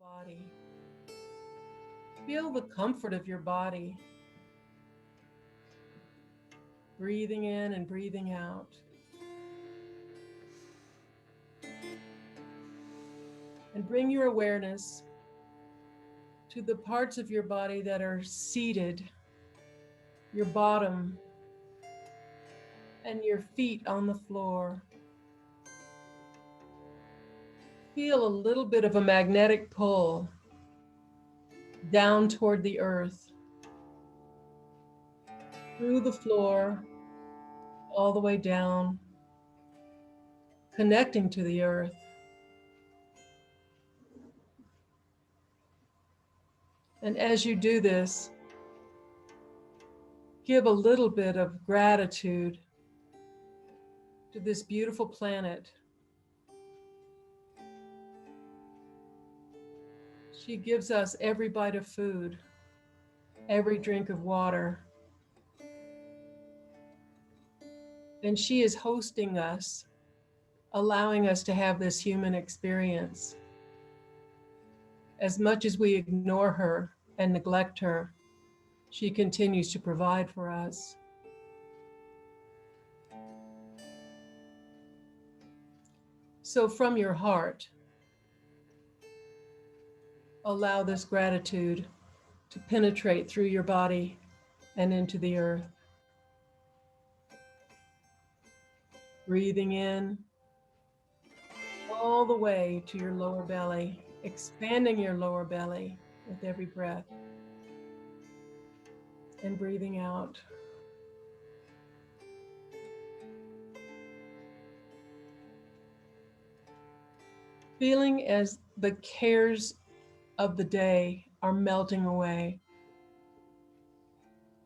body. Feel the comfort of your body, breathing in and breathing out. And bring your awareness to the parts of your body that are seated, your bottom, and your feet on the floor. Feel a little bit of a magnetic pull down toward the earth, through the floor, all the way down, connecting to the earth. And as you do this, give a little bit of gratitude to this beautiful planet. She gives us every bite of food, every drink of water. And she is hosting us, allowing us to have this human experience. As much as we ignore her and neglect her, she continues to provide for us. So from your heart, allow this gratitude to penetrate through your body and into the earth. Breathing in all the way to your lower belly, expanding your lower belly with every breath. And breathing out. Feeling as the cares of the day are melting away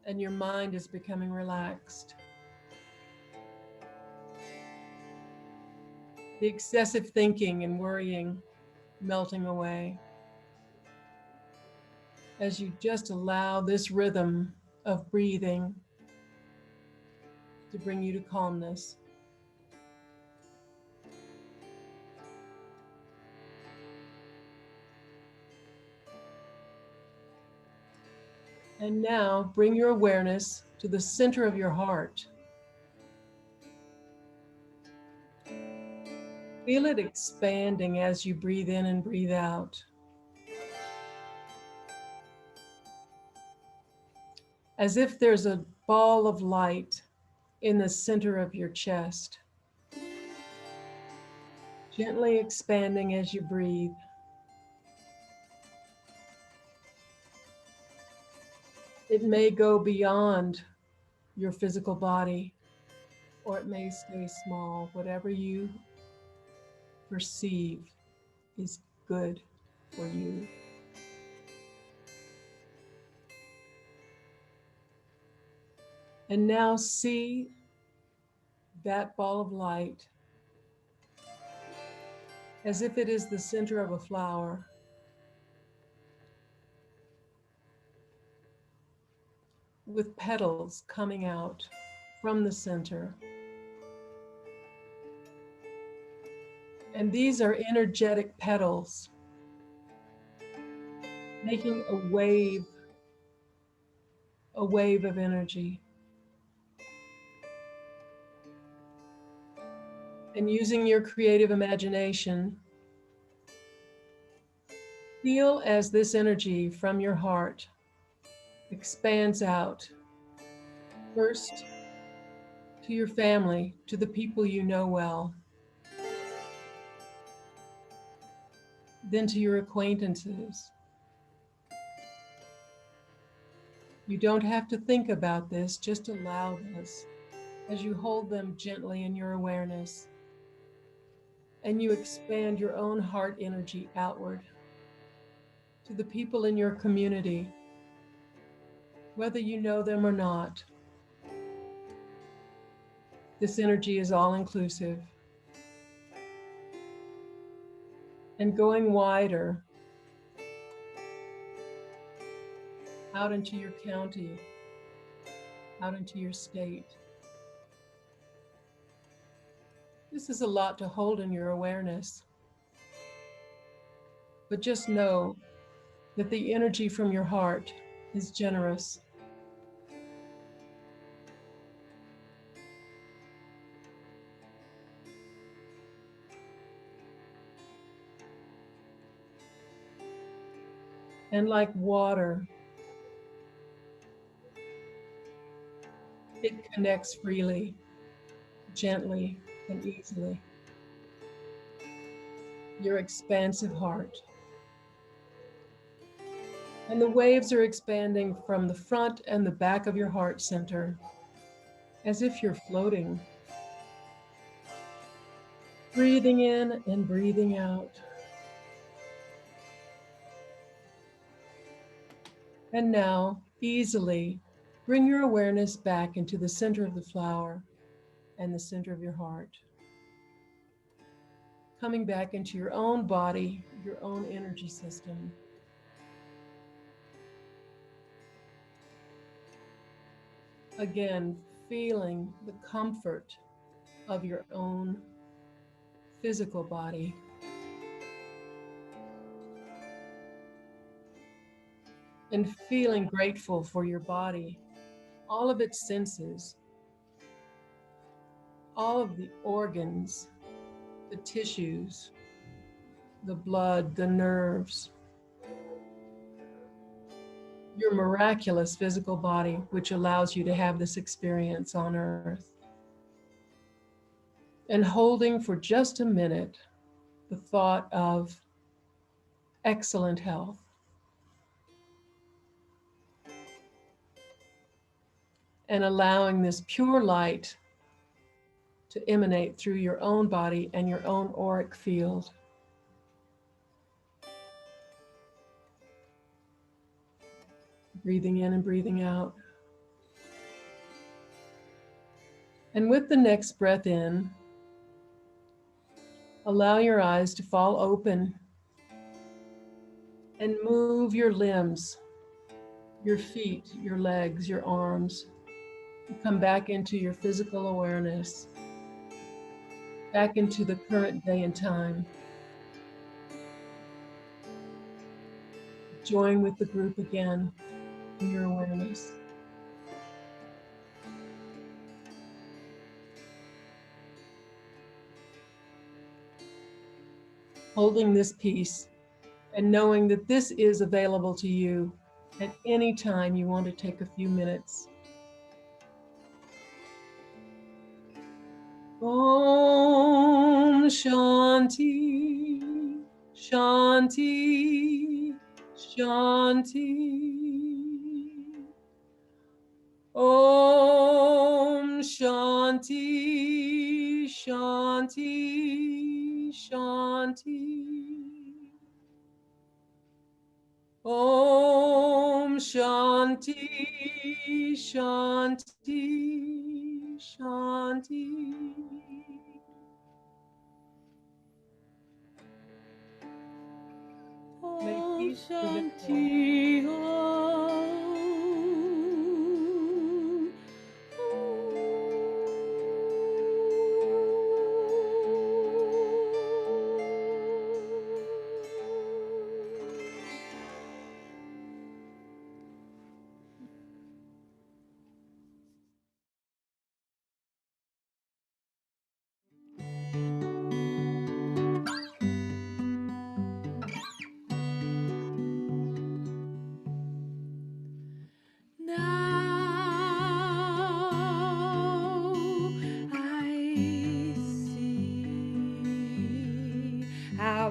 and your mind is becoming relaxed. The excessive thinking and worrying melting away as you just allow this rhythm of breathing to bring you to calmness. And now bring your awareness to the center of your heart. Feel it expanding as you breathe in and breathe out. As if there's a ball of light in the center of your chest. Gently expanding as you breathe. It may go beyond your physical body, or it may stay small. Whatever you perceive is good for you. And now see that ball of light as if it is the center of a flower. With petals coming out from the center. And these are energetic petals, making a wave of energy. And using your creative imagination, feel as this energy from your heart expands out, first to your family, to the people you know well, then to your acquaintances. You don't have to think about this, just allow this as you hold them gently in your awareness and you expand your own heart energy outward to the people in your community, whether you know them or not. This energy is all inclusive. And going wider out into your county, out into your state. This is a lot to hold in your awareness. but just know that the energy from your heart is generous. And like water, it connects freely, gently, and easily. Your expansive heart. And the waves are expanding from the front and the back of your heart center, as if you're floating. Breathing in and breathing out. And now, easily, bring your awareness back into the center of the flower and the center of your heart. Coming back into your own body, your own energy system. Again, feeling the comfort of your own physical body. And feeling grateful for your body, all of its senses, all of the organs, the tissues, the blood, the nerves, your miraculous physical body, which allows you to have this experience on earth. And holding for just a minute the thought of excellent health. And allowing this pure light to emanate through your own body and your own auric field. Breathing in and breathing out. And with the next breath in, allow your eyes to fall open and move your limbs, your feet, your legs, your arms. Come back into your physical awareness, back into the current day and time. Join with the group again in your awareness. Holding this peace and knowing that this is available to you at any time you want to take a few minutes. Om Shanti, Shanti, Shanti. Om Shanti, Shanti, Shanti. Om Shanti, Shanti, Shanti. May peace prevail.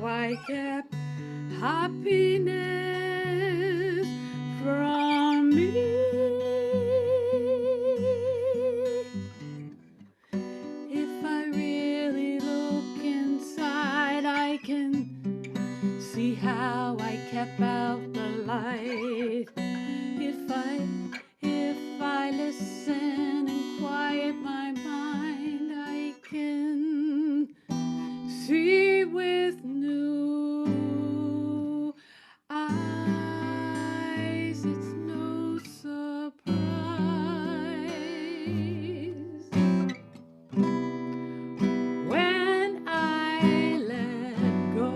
I kept happiness from me. If I really look inside, I can see how I kept out the light. If I listen and quiet my mind, I can see with new eyes. It's no surprise when I let go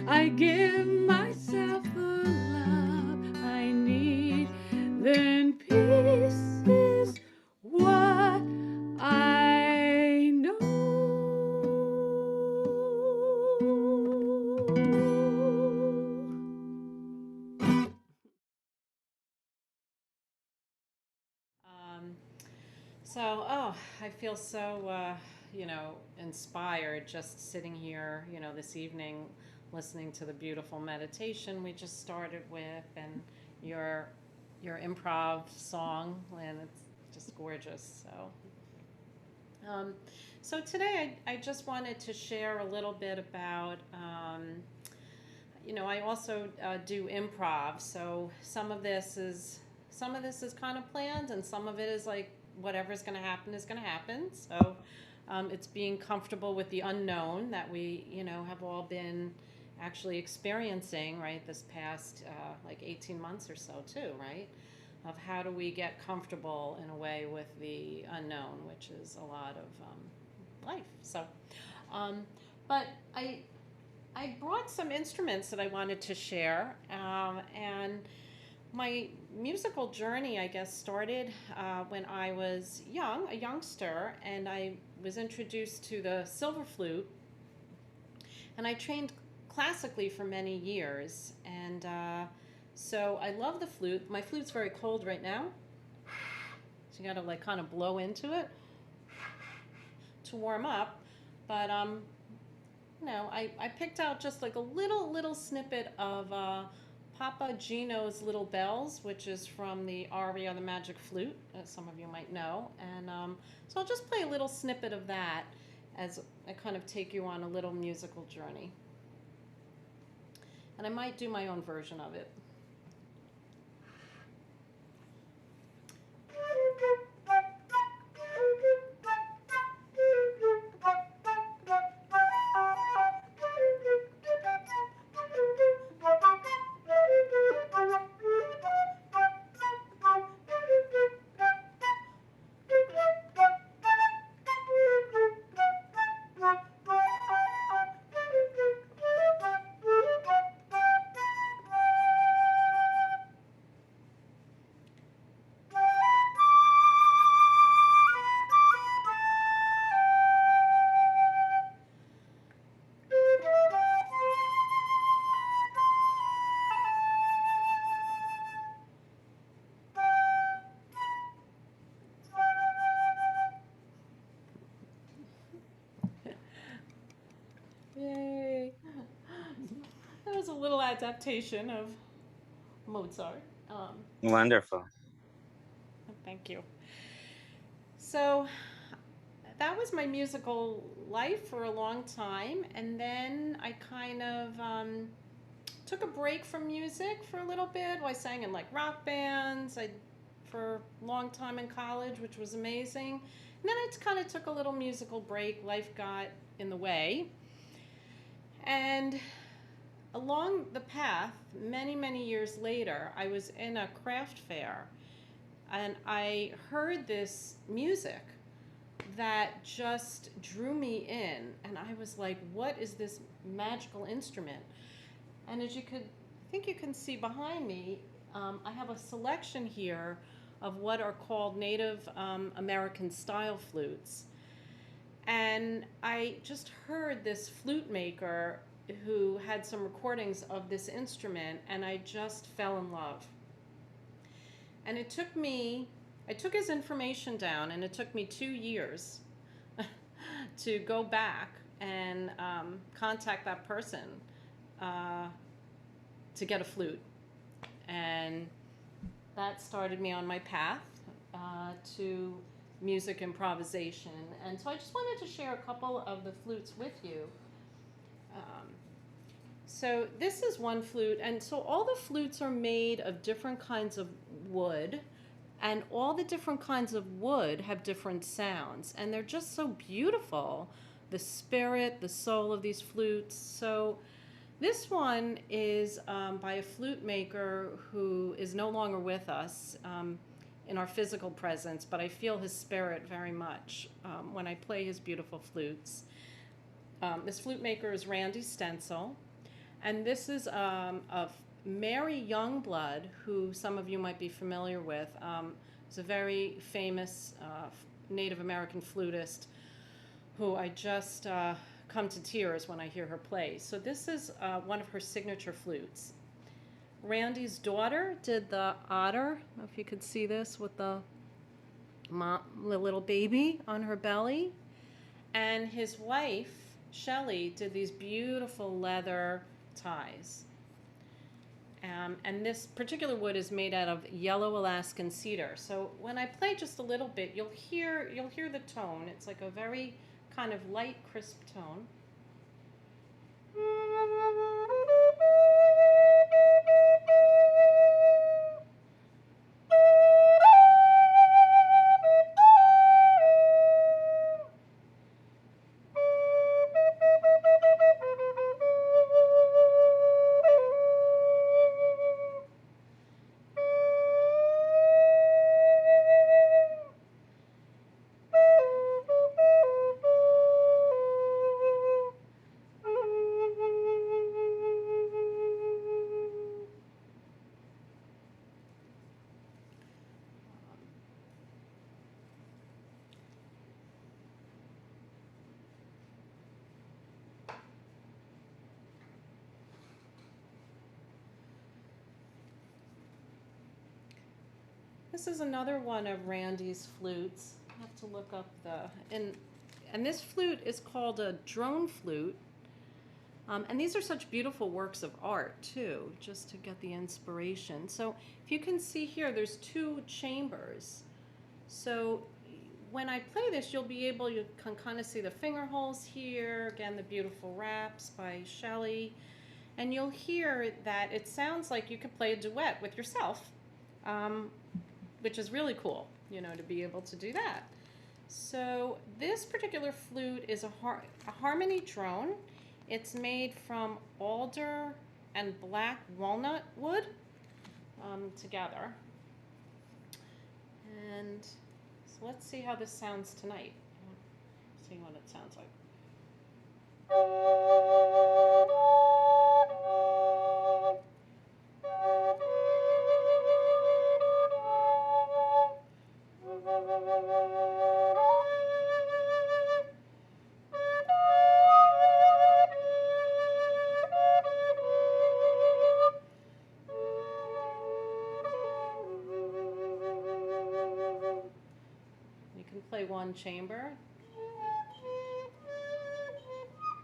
I give myself the love I need, then peace is what I know. Um, I feel so, inspired just sitting here, this evening, listening to the beautiful meditation we just started with, and your your improv song, and it's just gorgeous. Um, so today I just wanted to share a little bit about. I also do improv, so some of this is kind of planned, and some of it is like whatever's going to happen is going to happen. So it's being comfortable with the unknown that we, have all been actually experiencing, right, this past like 18 months or so too, right? Of how do we get comfortable in a way with the unknown, which is a lot of life. Um, but I brought some instruments that I wanted to share, and my musical journey, I guess, started when I was a youngster, and I was introduced to the silver flute, and I trained classically for many years, and so I love the flute. My flute's very cold right now, so you got to like kind of blow into it to warm up, but I picked out just like a little snippet of Papa Gino's Little Bells, which is from the aria The Magic Flute, as some of you might know. And so I'll just play a little snippet of that as I kind of take you on a little musical journey. And I might do my own version of it. Yay! That was a little adaptation of Mozart. Wonderful. Thank you. So that was my musical life for a long time, and then I kind of took a break from music for a little bit. I sang in like rock bands. I for a long time in college, which was amazing. And then I kind of took a little musical break. Life got in the way, and along the path, many years later, I was in a craft fair, and I heard this music that just drew me in, and I was like, what is this magical instrument? And as I think you can see behind me, I have a selection here of what are called Native American style flutes. And I just heard this flute maker who had some recordings of this instrument, and I just fell in love. And I took his information down, and it took me 2 years to go back and contact that person to get a flute. And that started me on my path to music improvisation. And so I just wanted to share a couple of the flutes with you. So this is one flute, and so all the flutes are made of different kinds of wood, and all the different kinds of wood have different sounds, and they're just so beautiful. The spirit, the soul of these flutes. So this one is by a flute maker who is no longer with us in our physical presence, but I feel his spirit very much when I play his beautiful flutes. This flute maker is Randy Stencil, And this is Mary Youngblood, who some of you might be familiar with. Is a very famous Native American flutist who I just come to tears when I hear her play. So this is one of her signature flutes. Randy's daughter did the otter. I don't know if you could see this with the little baby on her belly. And his wife, Shelley, did these beautiful leather ties. And this particular wood is made out of yellow Alaskan cedar. So when I play just a little bit, you'll hear the tone. It's like a very kind of light, crisp tone. This is another one of Randy's flutes. I have to look up and this flute is called a drone flute. And these are such beautiful works of art too, just to get the inspiration. So if you can see here, there's 2 chambers. So when I play this, you can kind of see the finger holes here. Again, the beautiful raps by Shelley. And you'll hear that it sounds like you could play a duet with yourself. Which is really cool, to be able to do that. So this particular flute is a harmony drone. It's made from alder and black walnut wood together. And so let's see how this sounds tonight. See what it sounds like. Play one chamber.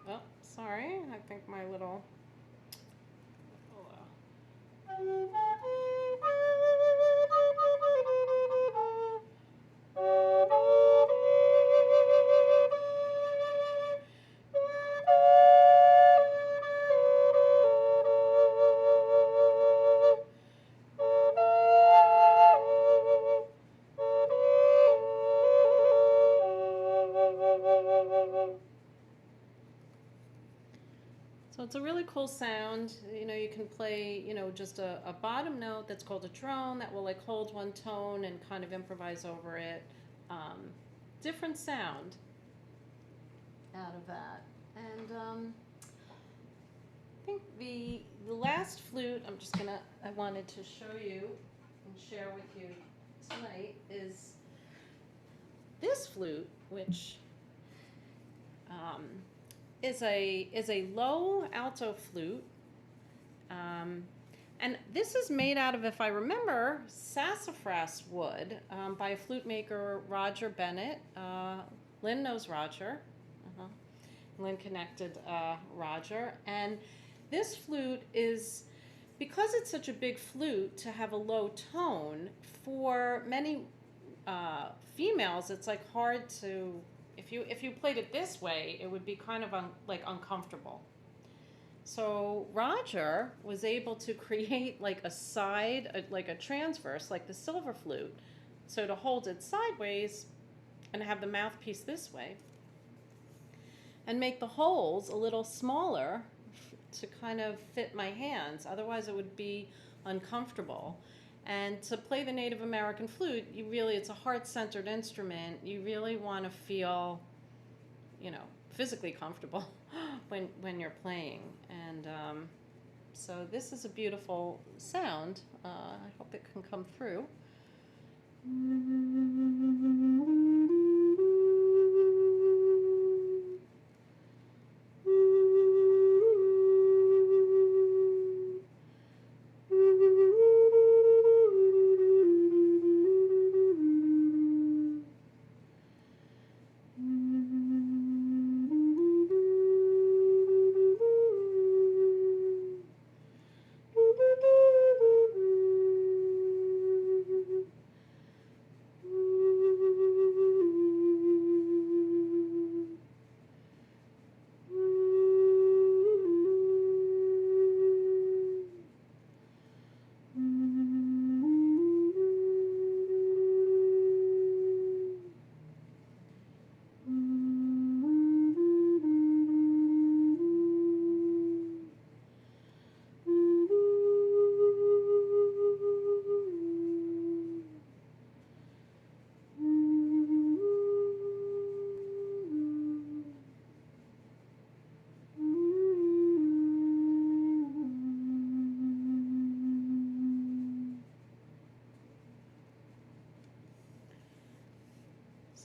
Oh, sorry. I think my little... So it's a really cool sound. You can play, just a bottom note that's called a drone that will like hold one tone and kind of improvise over it. Different sound out of that. And I think the last flute I wanted to show you and share with you tonight is this flute, which is a low alto flute, and this is made out of, if I remember, sassafras wood by a flute maker, Roger Bennett. Lynn knows Roger. Lynn connected Roger, and this flute is, because it's such a big flute, to have a low tone for many females. It's like hard to. If you played it this way, it would be kind of uncomfortable. So Roger was able to create like a side, like a transverse, like the silver flute, so to hold it sideways and have the mouthpiece this way, and make the holes a little smaller to kind of fit my hands. Otherwise, it would be uncomfortable. And to play the Native American flute, it's a heart-centered instrument. You really want to feel, physically comfortable when you're playing. And So this is a beautiful sound. I hope it can come through.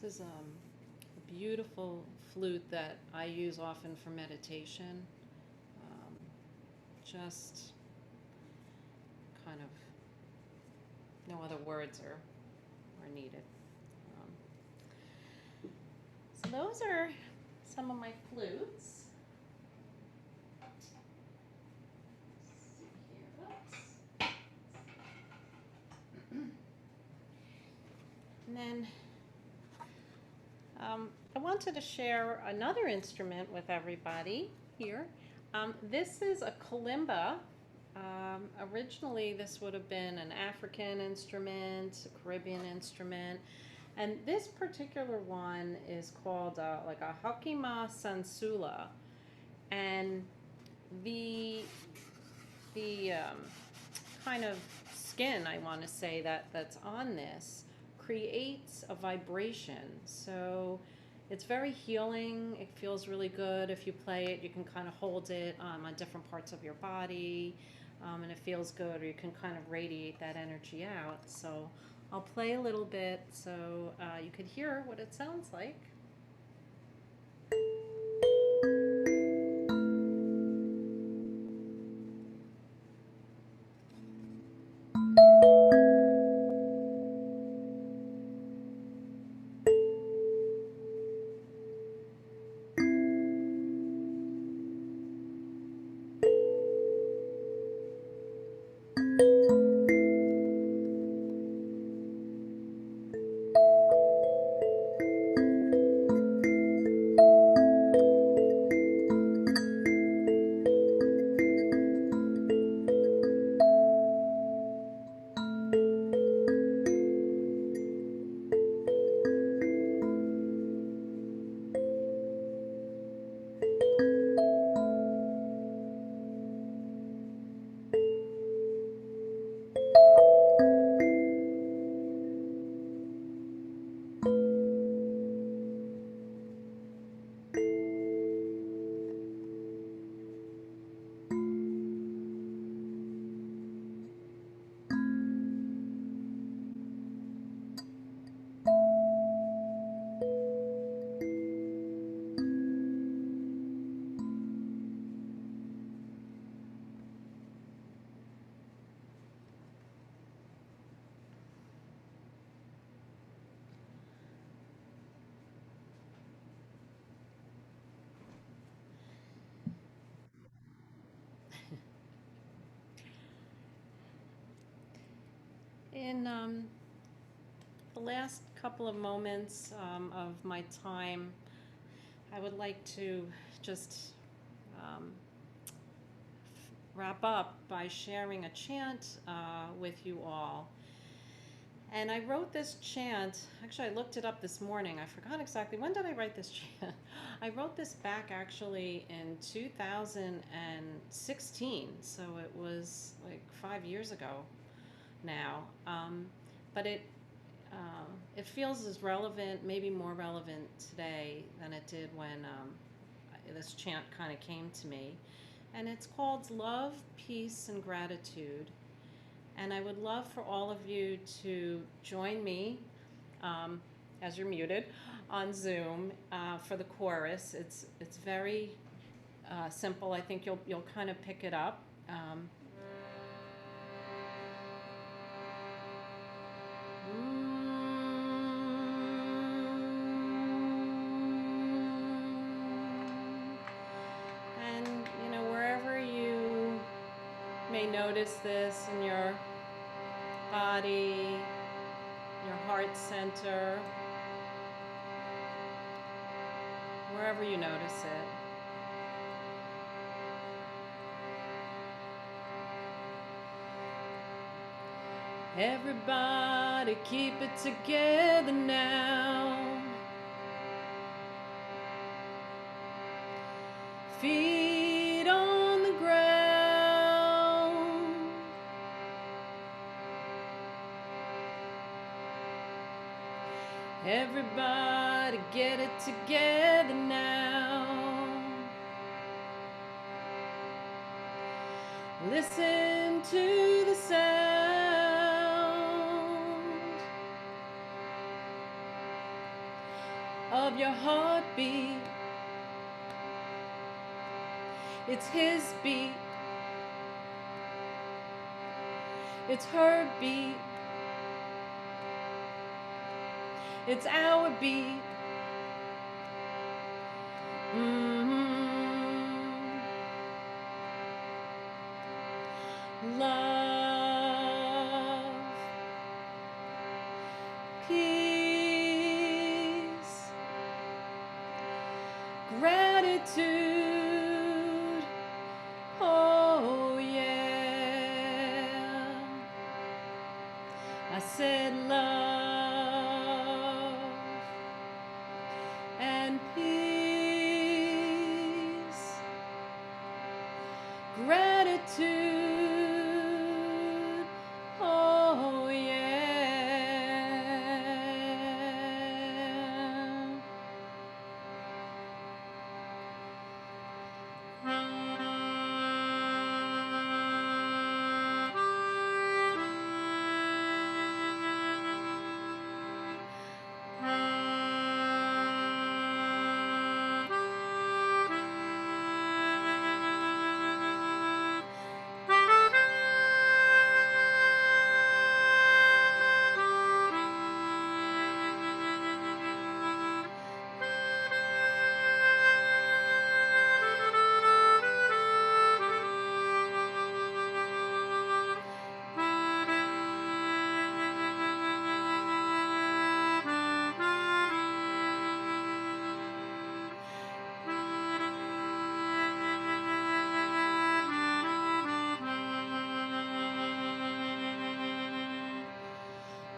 This is a beautiful flute that I use often for meditation. Just kind of no other words are needed. So those are some of my flutes. And then I wanted to share another instrument with everybody here. This is a kalimba. Originally, this would have been an African instrument, a Caribbean instrument, and this particular one is called like a Hakima Sansula, and the kind of skin, I want to say, that's on this creates a vibration. So it's very healing. It feels really good. If you play it, you can kind of hold it on different parts of your body, and it feels good, or you can kind of radiate that energy out. So I'll play a little bit so you could hear what it sounds like. In the last couple of moments of my time, I would like to just wrap up by sharing a chant with you all. And I wrote this chant, actually I looked it up this morning. I forgot exactly, when did I write this chant? I wrote this back actually in 2016, so it was like 5 years ago now. But it feels as relevant, maybe more relevant today than it did when this chant kind of came to me. and it's called Love, Peace, and Gratitude. And I would love for all of you to join me, as you're muted, on Zoom for the chorus. It's very simple. I think you'll kind of pick it up. And wherever you may notice this in your body, your heart center, wherever you notice it. Everybody keep it together now. Feet on the ground. Everybody get it together now. Listen to the sound of your heartbeat. It's his beat. It's her beat. It's our beat. Love, peace, gratitude. Oh yeah. I said love and peace, gratitude. Oh yeah.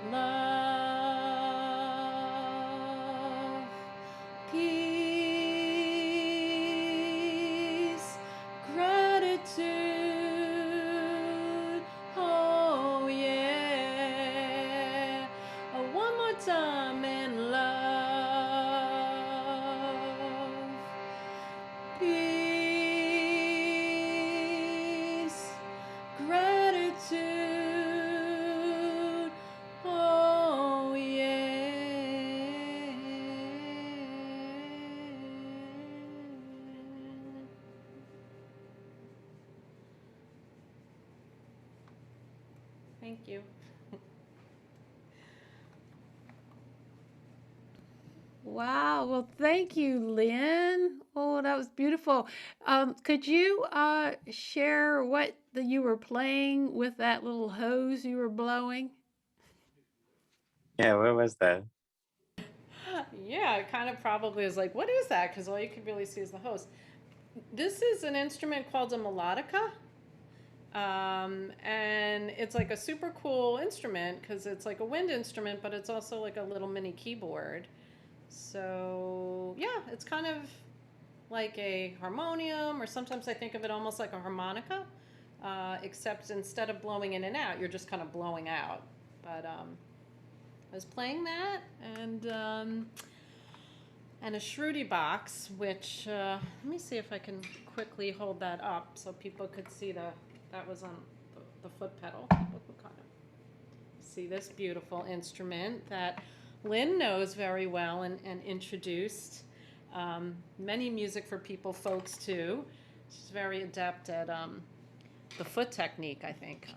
Love, peace, gratitude. Oh yeah. One more time. And love, peace, gratitude. Oh yeah. Thank you. Wow. Well, thank you, Lynn. Oh, that was beautiful. Could you share what you were playing with that little hose you were blowing? Yeah, what was that? Yeah, it kind of probably is like, what is that? Because all you can really see is the host. This is an instrument called a melodica. And it's like a super cool instrument because it's like a wind instrument, but it's also like a little mini keyboard. So, yeah, it's kind of like a harmonium, or sometimes I think of it almost like a harmonica, except instead of blowing in and out, you're just kind of blowing out. But I was playing that, and and a Shruti box, which let me see if I can quickly hold that up so people could see that was on the foot pedal. People could kind of see this beautiful instrument that Lynn knows very well and introduced. Many music for people folks too. She's very adept at the foot technique, I think.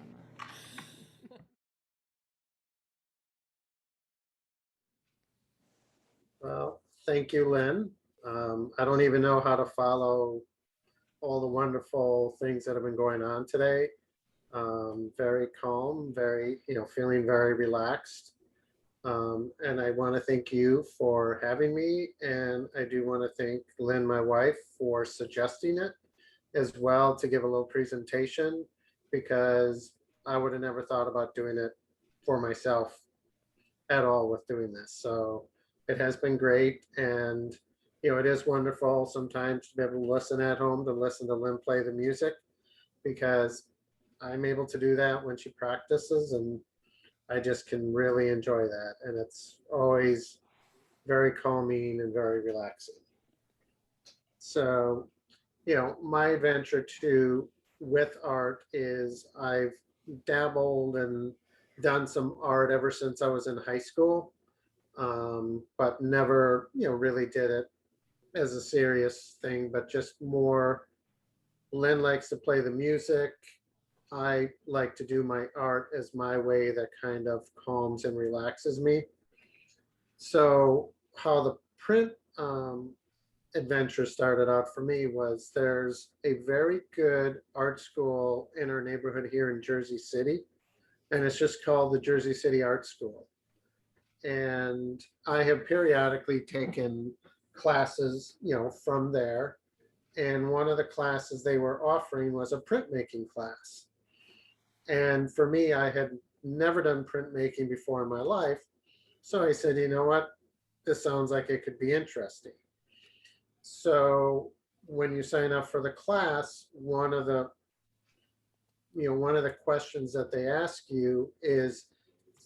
Well, thank you, Lynn. I don't even know how to follow all the wonderful things that have been going on today. Very calm, very, feeling very relaxed. And I want to thank you for having me. And I do want to thank Lynn, my wife, for suggesting it as well to give a little presentation, because I would have never thought about doing it for myself at all with doing this. So it has been great. And, it is wonderful sometimes to be able to listen at home, to listen to Lynn play the music, because I'm able to do that when she practices, and I just can really enjoy that. And it's always very calming and very relaxing. So, my adventure too with art is I've dabbled and done some art ever since I was in high school, but never, really did it as a serious thing, but just more. Lynn likes to play the music. I like to do my art as my way that kind of calms and relaxes me. So how the print adventure started out for me was there's a very good art school in our neighborhood here in Jersey City, and it's just called the Jersey City Art School. And I have periodically taken classes, from there. And one of the classes they were offering was a printmaking class. And for me, I had never done printmaking before in my life. So I said, you know what? This sounds like it could be interesting. So when you sign up for the class, one of the questions that they ask you is,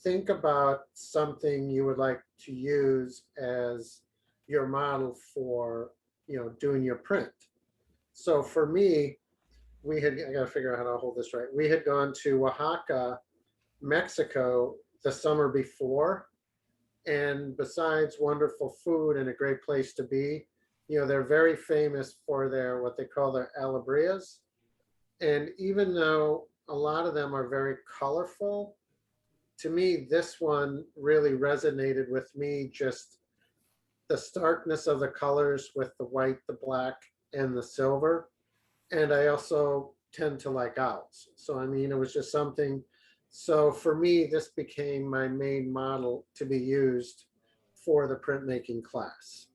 think about something you would like to use as your model for, doing your print. So for me, I got to figure out how to hold this right. We had gone to Oaxaca, Mexico the summer before. And besides wonderful food and a great place to be, they're very famous for their, what they call their alabrias. And even though a lot of them are very colorful, to me, this one really resonated with me, just the starkness of the colors with the white, the black, and the silver. And I also tend to like owls. So, it was just something. So for me, this became my main model to be used for the printmaking class.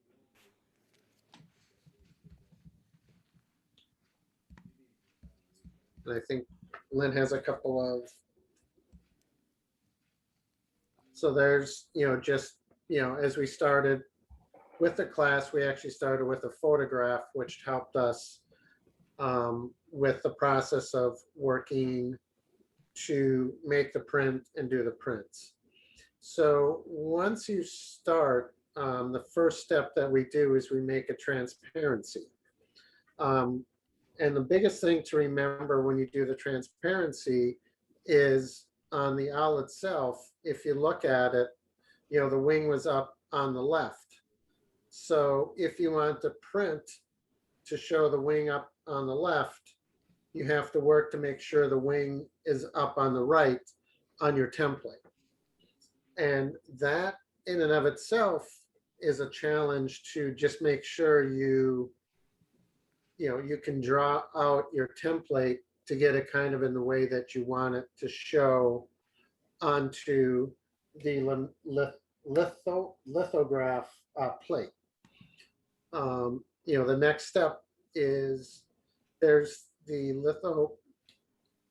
And I think Lynn has a couple of, so there's, just, as we started with the class, we actually started with a photograph, which helped us with the process of working to make the print and do the prints. So once you start, the first step that we do is we make a transparency. And the biggest thing to remember when you do the transparency is on the owl itself, if you look at it, the wing was up on the left. So if you want to print to show the wing up on the left, you have to work to make sure the wing is up on the right on your template. And that in and of itself is a challenge to just make sure you can draw out your template to get it kind of in the way that you want it to show onto the lithograph plate. The next step is there's the litho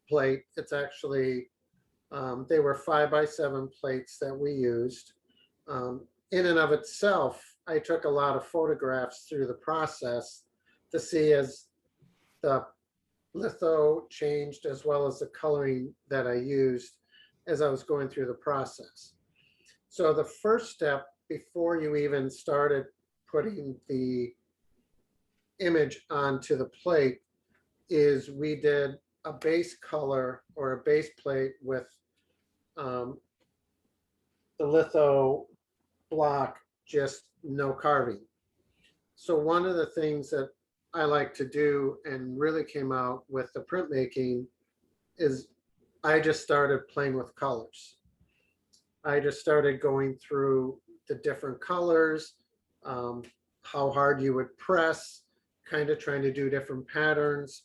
plate. It's actually, they were 5x7 plates that we used. In and of itself, I took a lot of photographs through the process to see as the litho changed, as well as the coloring that I used as I was going through the process. So the first step before you even started putting the image onto the plate is we did a base color or a base plate with um, the litho block, just no carving. So one of the things that I like to do and really came out with the printmaking is I just started playing with colors. I just started going through the different colors, um, how hard you would press, kind of trying to do different patterns.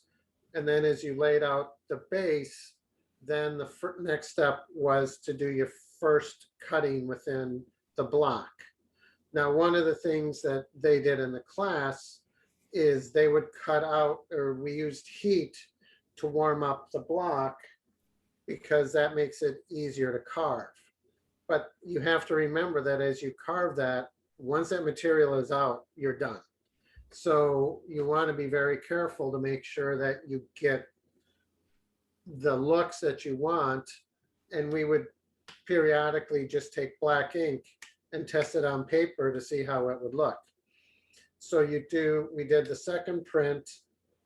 And then as you laid out the base, then the next step was to do your first cutting within the block. Now, one of the things that they did in the class is they would cut out, or we used heat to warm up the block because that makes it easier to carve. But you have to remember that as you carve that, once that material is out, you're done. So you want to be very careful to make sure that you get the looks that you want. And we would periodically just take black ink and test it on paper to see how it would look. So we did the second print,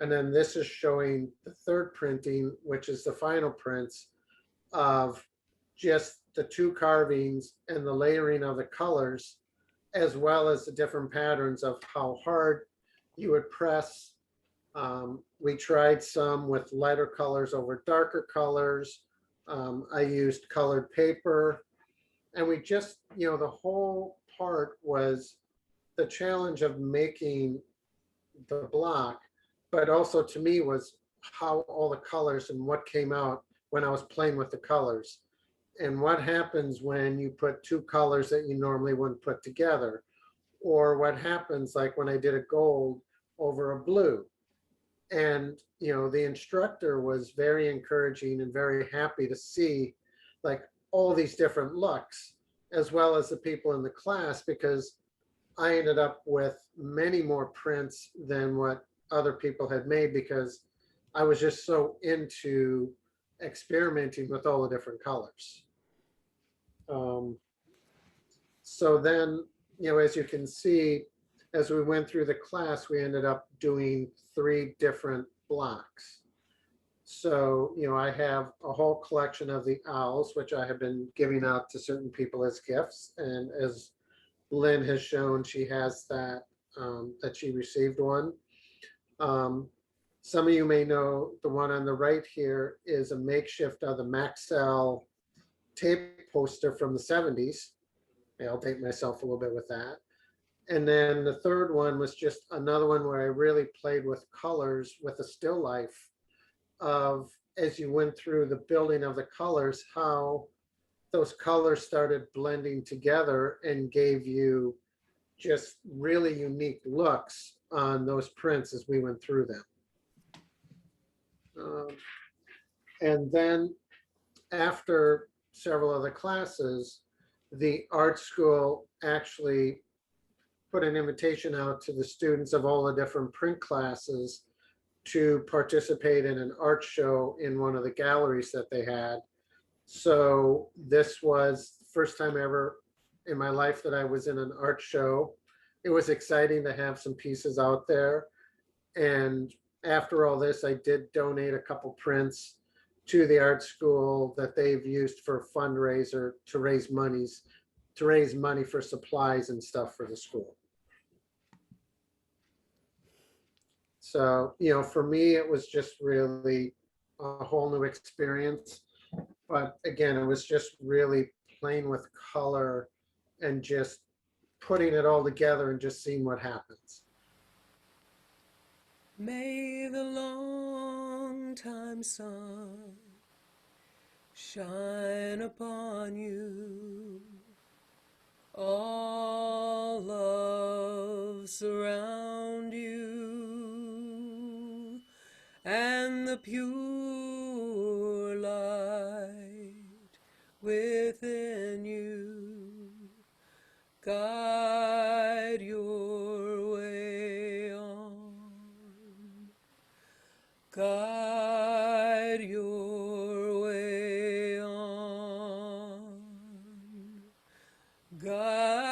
and then this is showing the third printing, which is the final prints of just the two carvings and the layering of the colors, as well as the different patterns of how hard you would press. We tried some with lighter colors over darker colors. I used colored paper, and we just, the whole part was the challenge of making the block, but also to me was how all the colors and what came out when I was playing with the colors. And what happens when you put two colors that you normally wouldn't put together, or what happens like when I did a gold over a blue. And the instructor was very encouraging and very happy to see like all these different looks, as well as the people in the class, because I ended up with many more prints than what other people had made, because I was just so into experimenting with all the different colors. So then, as you can see, as we went through the class, we ended up doing 3 different blocks. So, I have a whole collection of the owls, which I have been giving out to certain people as gifts. And as Lynn has shown, she has that, that she received one. Some of you may know the one on the right here is a makeshift of the Maxell tape poster from the 70s. I'll date myself a little bit with that. And then the third one was just another one where I really played with colors with a still life of, as you went through the building of the colors, how those colors started blending together and gave you just really unique looks on those prints as we went through them. And then after several of the classes, the art school actually put an invitation out to the students of all the different print classes to participate in an art show in one of the galleries that they had. So this was the first time ever in my life that I was in an art show. It was exciting to have some pieces out there. And after all this, I did donate a couple prints to the art school that they've used for a fundraiser to raise money for supplies and stuff for the school. So, for me, it was just really a whole new experience. But again, it was just really playing with color and just putting it all together and just seeing what happens. May the long time sun shine upon you. All love surround you, and the pure light within you guide your way on. Guide your way on. Guide